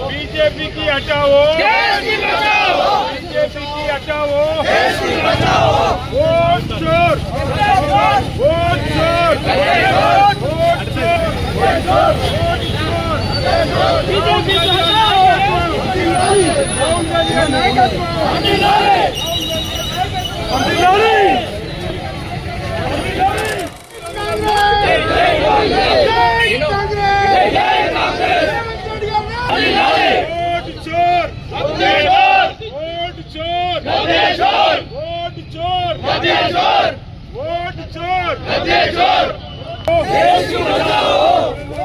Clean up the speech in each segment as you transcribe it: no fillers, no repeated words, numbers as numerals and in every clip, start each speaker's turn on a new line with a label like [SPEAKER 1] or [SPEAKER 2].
[SPEAKER 1] BJP की हटाओ, BJP की हटाओ, वोट चोर, वोट चोर, वोट चोर, बीजेपी को हटाओ,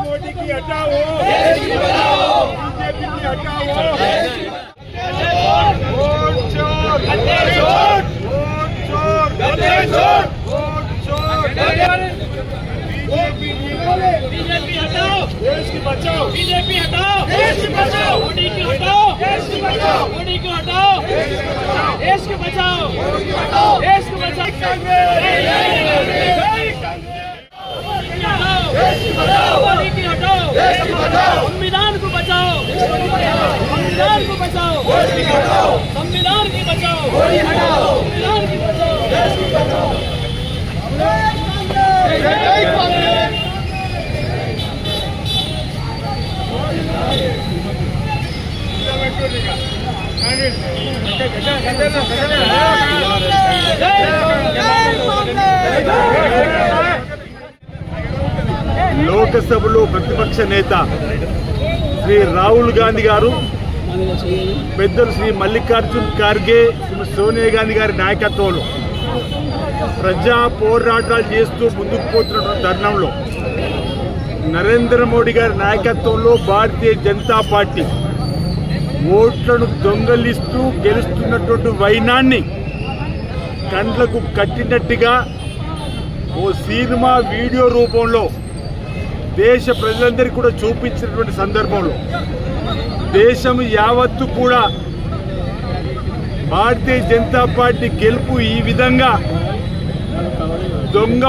[SPEAKER 1] मोदी की हटाओ, बीजेपी की हटाओ, वोट चोर, वोट चोर, वोट चोर, बीजेपी हटाओ, देश की बचाओ, बीजेपी हटाओ, देश की बचाओ, मोदी की हटाओ, देश की बचाओ, मोदी को हटाओ, देश को बचाओ, देश को बचाओ, मोदी की हटाओ, संविधान को बचाओ, संविधान को बचाओ, संविधान की बचाओ, संविधान की बचाओ, లోకసభలో ప్రతిపక్ష నేత శ్రీ రాహుల్ గాంధీ గారు, పెద్దలు శ్రీ మల్లికార్జున్ ఖార్గే, శ్రీ సోనియా గాంధీ గారి నాయకత్వంలో ప్రజా పోరాటాలు చేస్తూ ముందుకు పోతున్న తరుణంలో నరేంద్ర మోడీ గారి నాయకత్వంలో భారతీయ జనతా పార్టీ ఓట్లను దొంగలిస్తూ గెలుస్తున్నటువంటి వైనాన్ని కండ్లకు కట్టినట్టుగా ఓ సినిమా వీడియో రూపంలో దేశ ప్రజలందరికీ కూడా చూపించినటువంటి సందర్భంలో దేశం యావత్తు కూడా భారతీయ జనతా పార్టీ గెలుపు ఈ విధంగా దొంగ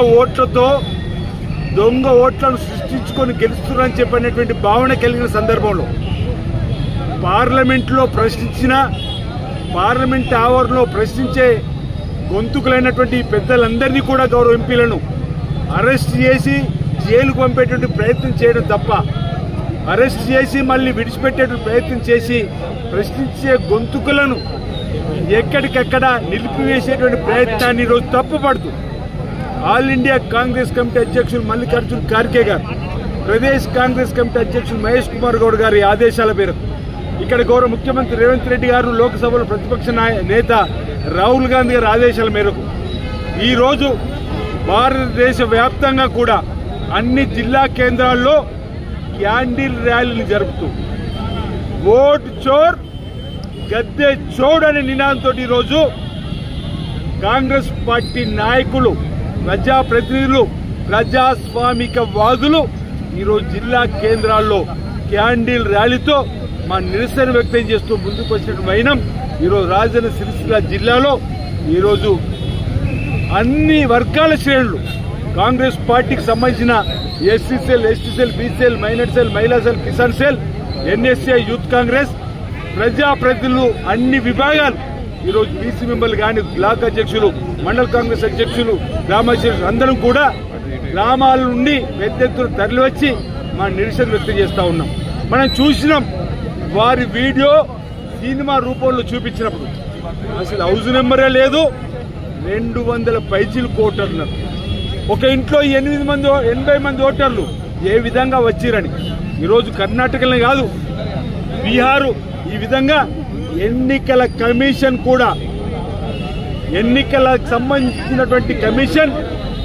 [SPEAKER 1] ఓట్లను సృష్టించుకొని గెలుస్తున్నారని చెప్పినటువంటి భావన కలిగిన సందర్భంలో పార్లమెంట్లో ప్రశ్నించిన, పార్లమెంట్ ఆవరణలో ప్రశ్నించే గొంతుకులైనటువంటి పెద్దలందరినీ కూడా గౌరవ ఎంపీలను అరెస్ట్ చేసి జైలుకు పంపేటువంటి ప్రయత్నం చేయడం తప్ప, అరెస్ట్ చేసి మళ్ళీ విడిచిపెట్టేటువంటి ప్రయత్నం చేసి ప్రశ్నించే గొంతుకులను ఎక్కడికక్కడ నిలిపివేసేటువంటి ప్రయత్నాన్ని ఈరోజు తప్పుపడుతూ ఆల్ ఇండియా కాంగ్రెస్ కమిటీ అధ్యక్షులు మల్లికార్జున్ ఖార్గే గారు, ప్రదేశ్ కాంగ్రెస్ కమిటీ అధ్యక్షులు మహేష్ కుమార్ గౌడ్ గారి ఆదేశాల మేరకు ఇక్కడ గౌరవ ముఖ్యమంత్రి రేవంత్ రెడ్డి గారు, లోక్సభలో ప్రతిపక్ష నేత రాహుల్ గాంధీ గారి ఆదేశాల మేరకు ఈరోజు భారతదేశ వ్యాప్తంగా కూడా అన్ని జిల్లా కేంద్రాల్లో క్యాండిల్ ర్యాలీలు జరుపుతూ ఓట్ చోర్ గద్దె చోడ్ అనే నినాదంతో ఈరోజు కాంగ్రెస్ పార్టీ నాయకులు, ప్రజాప్రతినిధులు, ప్రజాస్వామిక వాదులు ఈరోజు జిల్లా కేంద్రాల్లో క్యాండిల్ ర్యాలీతో మా నిరసన వ్యక్తం చేస్తూ ముందుకు వచ్చిన వైనం ఈరోజు రాజధాని సిరిసిల్ల జిల్లాలో ఈరోజు అన్ని వర్గాల శ్రేణులు కాంగ్రెస్ పార్టీకి సంబంధించిన SC cell, ST cell, BC cell, minority cell, మహిళా cell, Kisan cell, NSA, youth Congress, ప్రజాప్రతినిధులు అన్ని విభాగాలు ఈరోజు బీసీ మెంబర్లు కానీ, బ్లాక్ అధ్యక్షులు, మండల కాంగ్రెస్ అధ్యక్షులు, గ్రామాధ్యక్షులు అందరం కూడా గ్రామాల నుండి పెద్ద ఎత్తున తరలివచ్చి మా నిరసన వ్యక్తం చేస్తా ఉన్నాం. మనం చూసినాం వారి వీడియో సినిమా రూపంలో చూపించినప్పుడు అసలు హౌస్ నెంబరే లేదు, 200 పైచీలు ఓటర్లు, ఒక ఇంట్లో 80 మంది ఓటర్లు ఏ విధంగా వచ్చిరని ఈరోజు కర్ణాటకలో కాదు బీహారు ఈ విధంగా ఎన్నికల కమిషన్ కూడా, ఎన్నికలకు సంబంధించినటువంటి కమిషన్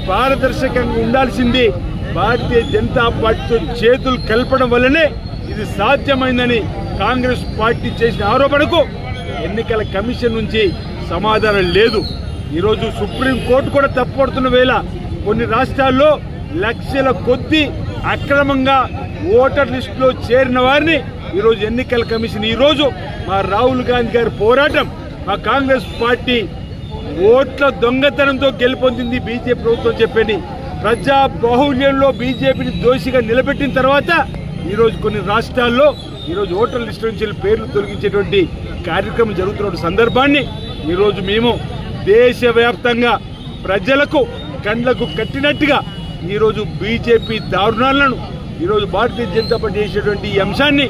[SPEAKER 1] పారదర్శకంగా ఉండాల్సింది భారతీయ జనతా పార్టీతో చేతులు కలపడం వల్లనే ఇది సాధ్యమైందని కాంగ్రెస్ పార్టీ చేసిన ఆరోపణకు ఎన్నికల కమిషన్ నుంచి సమాధానం లేదు. ఈరోజు సుప్రీంకోర్టు కూడా తప్పుపడుతున్న వేళ కొన్ని రాష్ట్రాల్లో లక్షల కొద్దీ అక్రమంగా ఓటర్ లిస్టులో చేరిన వారిని ఈరోజు ఎన్నికల కమిషన్ ఈరోజు మా రాహుల్ గాంధీ గారి పోరాటం మా కాంగ్రెస్ పార్టీ ఓట్ల దొంగతనంతో గెలుపొందింది బీజేపీ ప్రభుత్వం చెప్పని ప్రజా బాహుళ్యంలో బీజేపీని దోషిగా నిలబెట్టిన తర్వాత ఈరోజు కొన్ని రాష్ట్రాల్లో ఈరోజు ఓటర్ లిస్టు నుంచి పేర్లు తొలగించేటువంటి కార్యక్రమం జరుగుతున్న సందర్భాన్ని ఈరోజు మేము దేశవ్యాప్తంగా ప్రజలకు కండ్లకు కట్టినట్టుగా ఈరోజు బీజేపీ దారుణాలను ఈరోజు భారతీయ జనతా పార్టీ చేసేటువంటి ఈ అంశాన్ని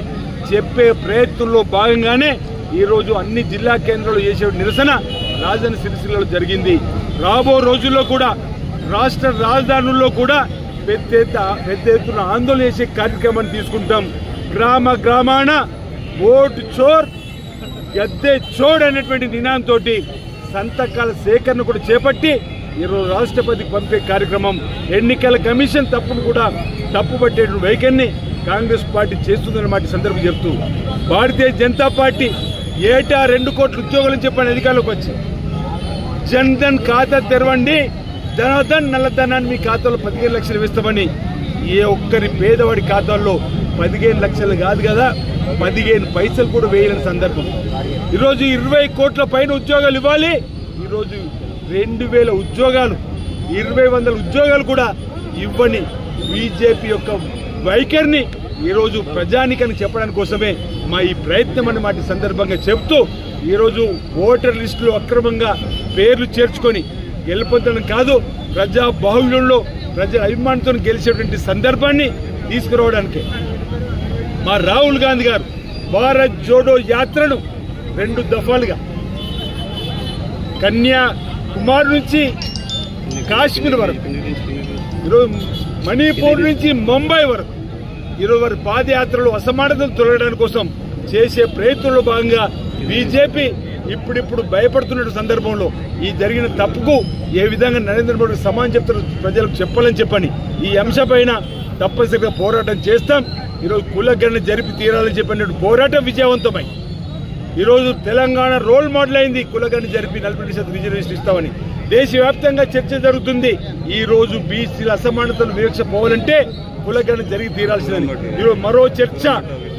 [SPEAKER 1] చెప్పే ప్రయత్నంలో భాగంగానే ఈరోజు అన్ని జిల్లా కేంద్రాలు చేసే నిరసన రాజధాని సిరిసిల్లలో జరిగింది. రాబో రోజుల్లో కూడా రాష్ట్ర రాజధానుల్లో కూడా పెద్ద ఎత్తున ఆందోళన చేసే కార్యక్రమాన్ని తీసుకుంటాం. గ్రామ గ్రామాన ఓటు చోర్ గద్దె చోడ్ అనేటువంటి నినాదంతో సంతకాల సేకరణ కూడా చేపట్టి ఈరోజు రాష్ట్రపతికి పంపే కార్యక్రమం ఎన్నికల కమిషన్ తప్పును కూడా తప్పుపట్టే వైఖరిని కాంగ్రెస్ పార్టీ చేస్తుందన్నమాట సందర్భం చెప్తూ భారతీయ జనతా పార్టీ ఏటా 2 కోట్ల ఉద్యోగాలను చెప్పని అధికారులకు వచ్చి జన్ధన్ ఖాతా తెరవండి, ధనధన్ నల్లధనాన్ని మీ ఖాతాలో 15 లక్షలు వేస్తామని ఏ ఒక్కరి పేదవాడి ఖాతాల్లో 15 లక్షలు కాదు కదా 15 పైసలు కూడా వేయలేని సందర్భం. ఈరోజు 20 కోట్ల పైన ఉద్యోగాలు ఇవ్వాలి. ఈరోజు 2000 ఉద్యోగాలు 2,100 ఉద్యోగాలు కూడా ఇవ్వని బీజేపీ యొక్క వైఖరిని ఈరోజు ప్రజానికని చెప్పడానికి కోసమే మా ఈ ప్రయత్నం అన్నమాట సందర్భంగా చెప్తూ ఈరోజు ఓటర్ లిస్టులో అక్రమంగా పేర్లు చేర్చుకొని గెలుపొందడం కాదు, ప్రజా బాహుళ్యంలో ప్రజల అభిమానంతో గెలిచేటువంటి సందర్భాన్ని తీసుకురావడానికి మా రాహుల్ గాంధీ గారు భారత్ జోడో యాత్రను 2 దఫాలుగా కన్యాకుమారి నుంచి కాశ్మీర్ వరకు, ఈరోజు మణిపూర్ నుంచి ముంబై వరకు ఈరోజు వారి పాదయాత్రలు అసమానతలు తొలగడానికి కోసం చేసే ప్రయత్నంలో భాగంగా బీజేపీ ఇప్పుడిప్పుడు భయపడుతున్న సందర్భంలో ఈ జరిగిన తప్పుకు ఏ విధంగా నరేంద్ర మోడీ సమాధానం చెప్తున్న ప్రజలకు చెప్పాలని చెప్పని ఈ అంశంపైన తప్పనిసరిగా పోరాటం చేస్తాం. ఈరోజు కులగణన జరిపి తీరాలని చెప్పిన పోరాటం విజయవంతమై ఈరోజు తెలంగాణ రోల్ మోడల్ అయింది. కులగణన జరిపి 40% రిజర్వేషన్ ఇస్తామని దేశవ్యాప్తంగా చర్చ జరుగుతుంది. ఈ రోజు బీసీల అసమానతలు వివక్ష పోవాలంటే కులగణన జరిగి తీరాల్సిందని ఈరోజు మరో చర్చ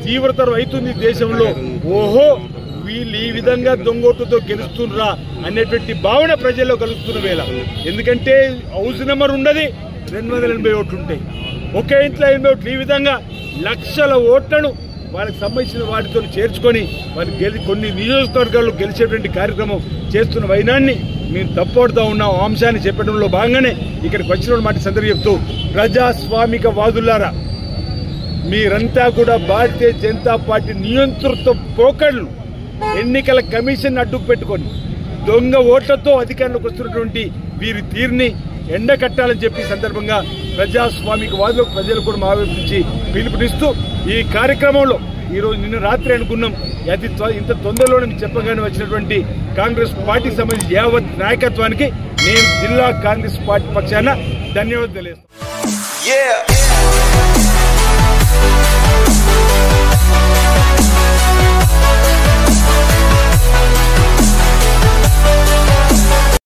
[SPEAKER 1] తీవ్రతరం అవుతుంది దేశంలో. ఓహో వీళ్ళు ఈ విధంగా దొంగోటుతో గెలుస్తున్నరా అనేటువంటి భావన ప్రజల్లో కలుగుతున్న వేళ, ఎందుకంటే హౌస్ నెంబర్ ఉండదు 280 ఓట్లు ఉంటాయి, ఒకే ఇంట్లో 80 ఓట్లు, ఈ విధంగా లక్షల ఓట్లను వాళ్ళకి సంబంధించిన వాటితో చేర్చుకొని వాళ్ళు కొన్ని నియోజకవర్గాల్లో గెలిచేటువంటి కార్యక్రమం చేస్తున్న వైనాన్ని మేము తప్పడుతూ ఉన్నాం. అంశాన్ని చెప్పడంలో భాగంగానే ఇక్కడికి వచ్చిన మాట సందర్భం చెప్తూ ప్రజాస్వామిక వాదులారా మీరంతా కూడా భారతీయ జనతా పార్టీ నియంతృత్వ పోకడలు ఎన్నికల కమిషన్ అడ్డుకు పెట్టుకొని దొంగ ఓట్లతో అధికారంలోకి వస్తున్నటువంటి వీరి తీరుని ఎండకట్టాలని చెప్పి సందర్భంగా ప్రజాస్వామిక వాదులకు ప్రజలు కూడా మా వైపు నుంచి పిలుపునిస్తూ ఈ కార్యక్రమంలో ఈరోజు నిన్న రాత్రి అనుకున్నాం ఇంత తొందరలోనే చెప్పగానే వచ్చినటువంటి కాంగ్రెస్ పార్టీకి సంబంధించి యావత్ నాయకత్వానికి నేను జిల్లా కాంగ్రెస్ పార్టీ పక్షాన ధన్యవాదాలు తెలియజేస్తాను.